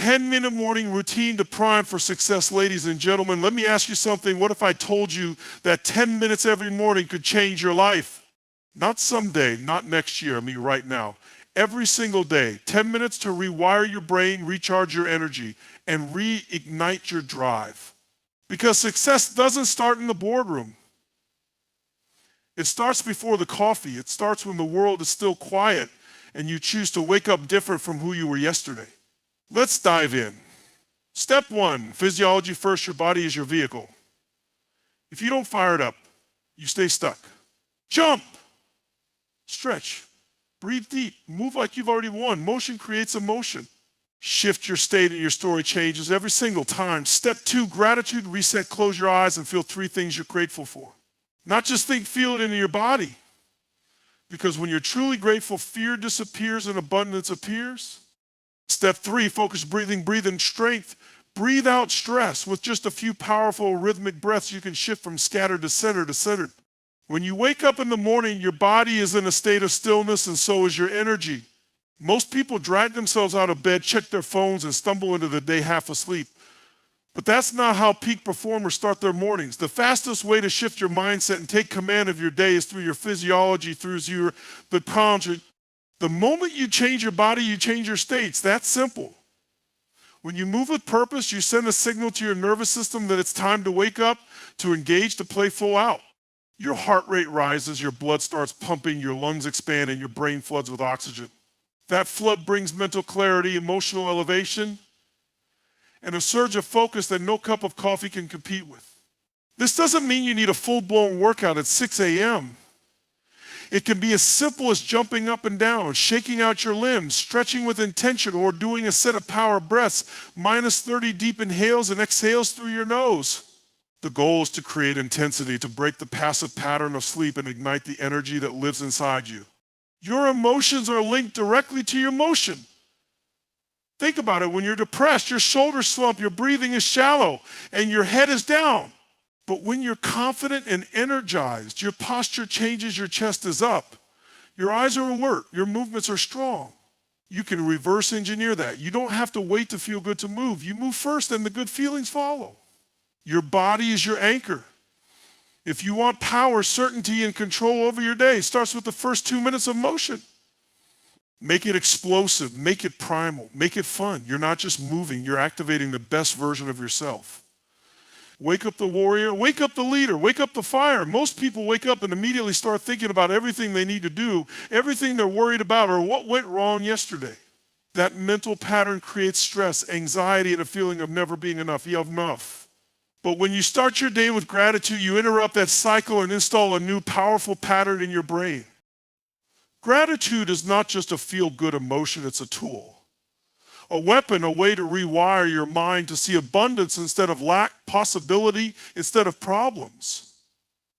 10-minute morning routine to prime for success, ladies and gentlemen. Let me ask you something. What if I told you that 10 minutes every morning could change your life? Not someday, not next year, I mean right now. Every single day, 10 minutes to rewire your brain, recharge your energy, and reignite your drive. Because success doesn't start in the boardroom. It starts before the coffee. It starts when the world is still quiet and you choose to wake up different from who you were yesterday. Let's dive in. Step 1, physiology first. Your body is your vehicle. If you don't fire it up, you stay stuck. Jump, stretch, breathe deep, move like you've already won. Motion creates emotion. Shift your state and your story changes every single time. Step 2, gratitude, reset, close your eyes and feel 3 things you're grateful for. Not just think, feel it into your body. Because when you're truly grateful, fear disappears and abundance appears. Step 3, focus breathing, breathe in strength. Breathe out stress. With just a few powerful rhythmic breaths, you can shift from scattered to centered to centered. When you wake up in the morning, your body is in a state of stillness and so is your energy. Most people drag themselves out of bed, check their phones, and stumble into the day half asleep. But that's not how peak performers start their mornings. The fastest way to shift your mindset and take command of your day is through your physiology, through the conscious. The moment you change your body, you change your states. That's simple. When you move with purpose, you send a signal to your nervous system that it's time to wake up, to engage, to play full out. Your heart rate rises, your blood starts pumping, your lungs expand, and your brain floods with oxygen. That flood brings mental clarity, emotional elevation, and a surge of focus that no cup of coffee can compete with. This doesn't mean you need a full-blown workout at 6 a.m. It can be as simple as jumping up and down, shaking out your limbs, stretching with intention, or doing a set of power breaths, minus 30 deep inhales and exhales through your nose. The goal is to create intensity, to break the passive pattern of sleep and ignite the energy that lives inside you. Your emotions are linked directly to your motion. Think about it. When you're depressed, your shoulders slump, your breathing is shallow, and your head is down. But when you're confident and energized, your posture changes, your chest is up. Your eyes are alert, your movements are strong. You can reverse engineer that. You don't have to wait to feel good to move. You move first and the good feelings follow. Your body is your anchor. If you want power, certainty, and control over your day, it starts with the first 2 minutes of motion. Make it explosive, make it primal, make it fun. You're not just moving, you're activating the best version of yourself. Wake up the warrior, wake up the leader, wake up the fire. Most people wake up and immediately start thinking about everything they need to do, everything they're worried about, or what went wrong yesterday. That mental pattern creates stress, anxiety, and a feeling of never being enough. You have enough. But when you start your day with gratitude, you interrupt that cycle and install a new powerful pattern in your brain. Gratitude is not just a feel-good emotion, it's a tool. A weapon, a way to rewire your mind to see abundance instead of lack, possibility instead of problems.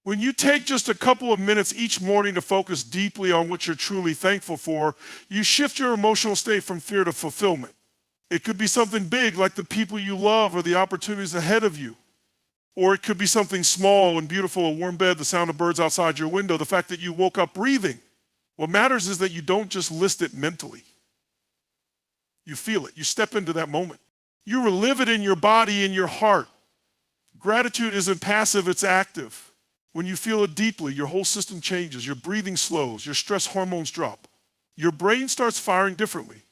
When you take just a couple of minutes each morning to focus deeply on what you're truly thankful for, you shift your emotional state from fear to fulfillment. It could be something big like the people you love or the opportunities ahead of you. Or it could be something small and beautiful, a warm bed, the sound of birds outside your window, the fact that you woke up breathing. What matters is that you don't just list it mentally. You feel it. You step into that moment. You relive it in your body, in your heart. Gratitude isn't passive, it's active. When you feel it deeply, your whole system changes. Your breathing slows. Your stress hormones drop. Your brain starts firing differently.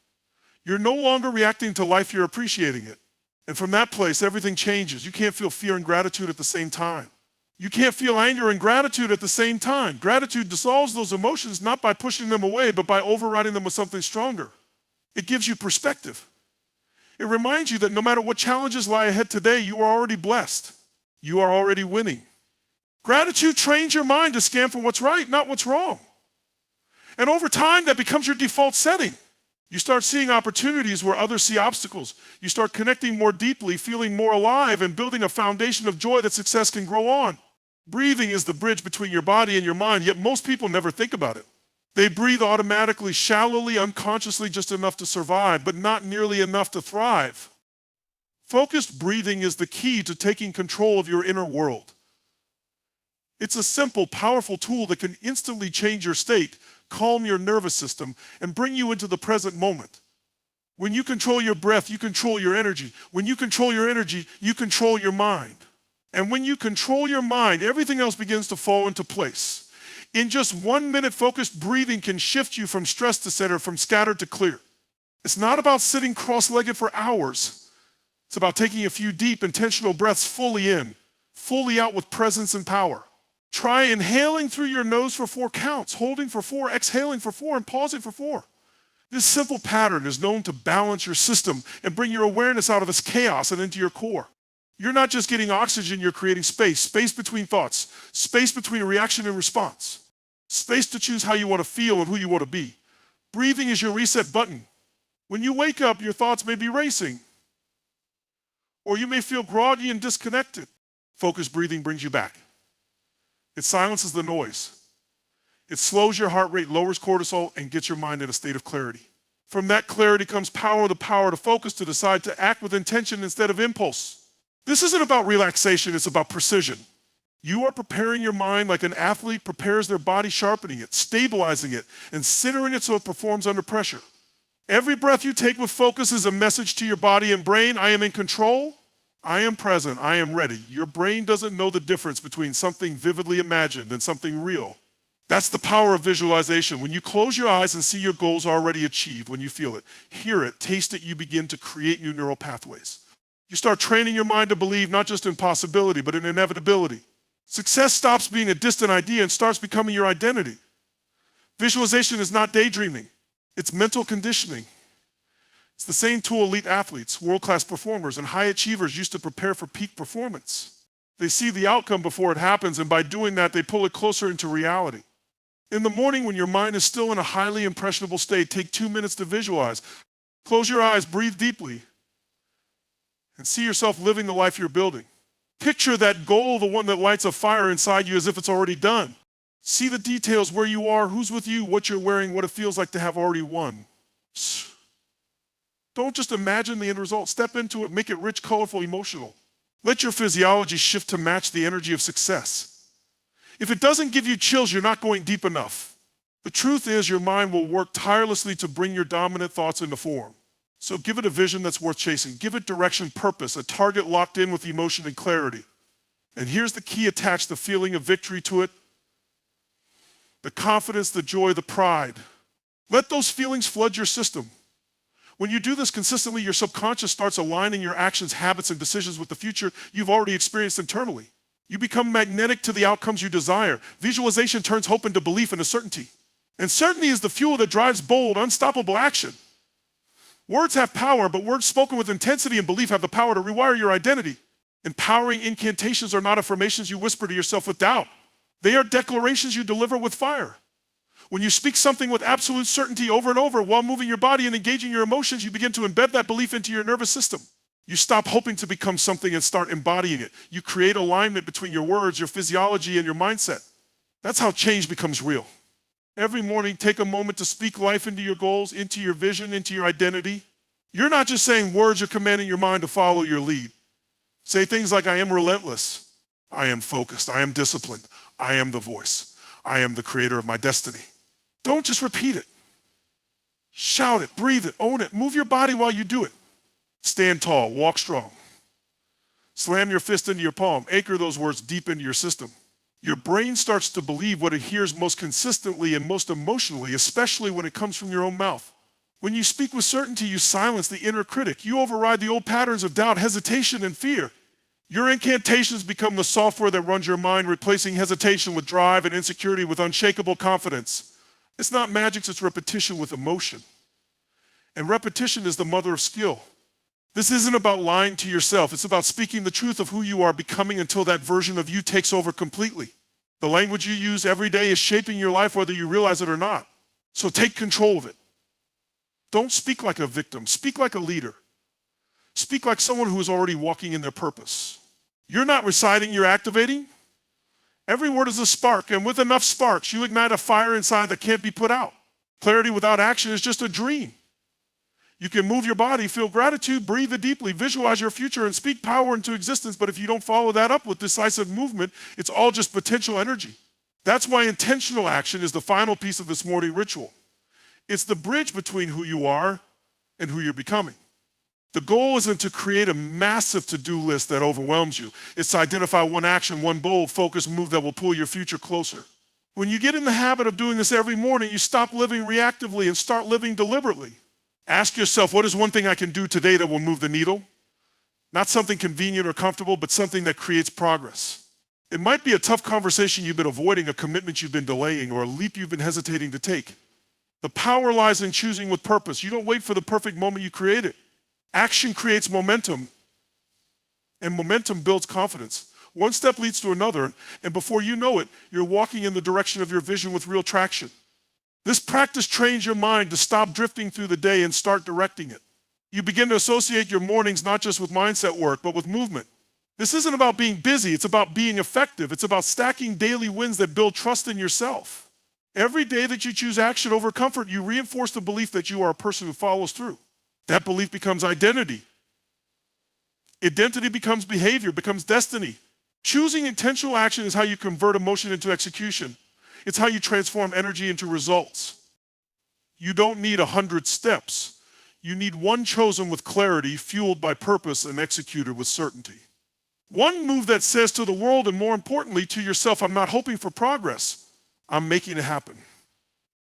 You're no longer reacting to life, you're appreciating it. And from that place, everything changes. You can't feel fear and gratitude at the same time. You can't feel anger and gratitude at the same time. Gratitude dissolves those emotions not by pushing them away, but by overriding them with something stronger. It gives you perspective. It reminds you that no matter what challenges lie ahead today, you are already blessed. You are already winning. Gratitude trains your mind to scan for what's right, not what's wrong. And over time, that becomes your default setting. You start seeing opportunities where others see obstacles. You start connecting more deeply, feeling more alive, and building a foundation of joy that success can grow on. Breathing is the bridge between your body and your mind, yet most people never think about it. They breathe automatically, shallowly, unconsciously, just enough to survive, but not nearly enough to thrive. Focused breathing is the key to taking control of your inner world. It's a simple, powerful tool that can instantly change your state, calm your nervous system, and bring you into the present moment. When you control your breath, you control your energy. When you control your energy, you control your mind. And when you control your mind, everything else begins to fall into place. In just 1 minute, focused breathing can shift you from stress to center, from scattered to clear. It's not about sitting cross-legged for hours. It's about taking a few deep, intentional breaths fully in, fully out with presence and power. Try inhaling through your nose for 4 counts, holding for 4, exhaling for 4, and pausing for 4. This simple pattern is known to balance your system and bring your awareness out of its chaos and into your core. You're not just getting oxygen, you're creating space, space between thoughts, space between reaction and response, space to choose how you want to feel and who you want to be. Breathing is your reset button. When you wake up, your thoughts may be racing, or you may feel groggy and disconnected. Focused breathing brings you back. It silences the noise. It slows your heart rate, lowers cortisol, and gets your mind in a state of clarity. From that clarity comes power, the power to focus, to decide, to act with intention instead of impulse. This isn't about relaxation, it's about precision. You are preparing your mind like an athlete prepares their body, sharpening it, stabilizing it, and centering it so it performs under pressure. Every breath you take with focus is a message to your body and brain. I am in control. I am present. I am ready. Your brain doesn't know the difference between something vividly imagined and something real. That's the power of visualization. When you close your eyes and see your goals already achieved, when you feel it, hear it, taste it, you begin to create new neural pathways. You start training your mind to believe not just in possibility, but in inevitability. Success stops being a distant idea and starts becoming your identity. Visualization is not daydreaming. It's mental conditioning. It's the same tool elite athletes, world-class performers, and high achievers used to prepare for peak performance. They see the outcome before it happens, and by doing that, they pull it closer into reality. In the morning, when your mind is still in a highly impressionable state, take 2 minutes to visualize. Close your eyes, breathe deeply, and see yourself living the life you're building. Picture that goal, the one that lights a fire inside you as if it's already done. See the details, where you are, who's with you, what you're wearing, what it feels like to have already won. Don't just imagine the end result. Step into it, make it rich, colorful, emotional. Let your physiology shift to match the energy of success. If it doesn't give you chills, you're not going deep enough. The truth is, your mind will work tirelessly to bring your dominant thoughts into form. So give it a vision that's worth chasing. Give it direction, purpose, a target locked in with emotion and clarity. And here's the key: attach the feeling of victory to it. The confidence, the joy, the pride. Let those feelings flood your system. When you do this consistently, your subconscious starts aligning your actions, habits, and decisions with the future you've already experienced internally. You become magnetic to the outcomes you desire. Visualization turns hope into belief into certainty. And certainty is the fuel that drives bold, unstoppable action. Words have power, but words spoken with intensity and belief have the power to rewire your identity. Empowering incantations are not affirmations you whisper to yourself with doubt. They are declarations you deliver with fire. When you speak something with absolute certainty over and over while moving your body and engaging your emotions, you begin to embed that belief into your nervous system. You stop hoping to become something and start embodying it. You create alignment between your words, your physiology, and your mindset. That's how change becomes real. Every morning, take a moment to speak life into your goals, into your vision, into your identity. You're not just saying words, you're commanding your mind to follow your lead. Say things like, I am relentless. I am focused. I am disciplined. I am the voice. I am the creator of my destiny. Don't just repeat it. Shout it, breathe it, own it. Move your body while you do it. Stand tall, walk strong. Slam your fist into your palm. Anchor those words deep into your system. Your brain starts to believe what it hears most consistently and most emotionally, especially when it comes from your own mouth. When you speak with certainty, you silence the inner critic. You override the old patterns of doubt, hesitation, and fear. Your incantations become the software that runs your mind, replacing hesitation with drive and insecurity with unshakable confidence. It's not magic, it's repetition with emotion. And repetition is the mother of skill. This isn't about lying to yourself. It's about speaking the truth of who you are becoming until that version of you takes over completely. The language you use every day is shaping your life whether you realize it or not. So take control of it. Don't speak like a victim. Speak like a leader. Speak like someone who is already walking in their purpose. You're not reciting, you're activating. Every word is a spark, and with enough sparks, you ignite a fire inside that can't be put out. Clarity without action is just a dream. You can move your body, feel gratitude, breathe it deeply, visualize your future, and speak power into existence. But if you don't follow that up with decisive movement, it's all just potential energy. That's why intentional action is the final piece of this morning ritual. It's the bridge between who you are and who you're becoming. The goal isn't to create a massive to-do list that overwhelms you. It's to identify one action, one bold, focused move that will pull your future closer. When you get in the habit of doing this every morning, you stop living reactively and start living deliberately. Ask yourself, what is one thing I can do today that will move the needle? Not something convenient or comfortable, but something that creates progress. It might be a tough conversation you've been avoiding, a commitment you've been delaying, or a leap you've been hesitating to take. The power lies in choosing with purpose. You don't wait for the perfect moment, you create it. Action creates momentum, and momentum builds confidence. One step leads to another, and before you know it, you're walking in the direction of your vision with real traction. This practice trains your mind to stop drifting through the day and start directing it. You begin to associate your mornings not just with mindset work, but with movement. This isn't about being busy, it's about being effective. It's about stacking daily wins that build trust in yourself. Every day that you choose action over comfort, you reinforce the belief that you are a person who follows through. That belief becomes identity. Identity becomes behavior, becomes destiny. Choosing intentional action is how you convert emotion into execution. It's how you transform energy into results. You don't need 100 steps. You need one chosen with clarity, fueled by purpose, and executed with certainty. One move that says to the world, and more importantly to yourself, I'm not hoping for progress, I'm making it happen.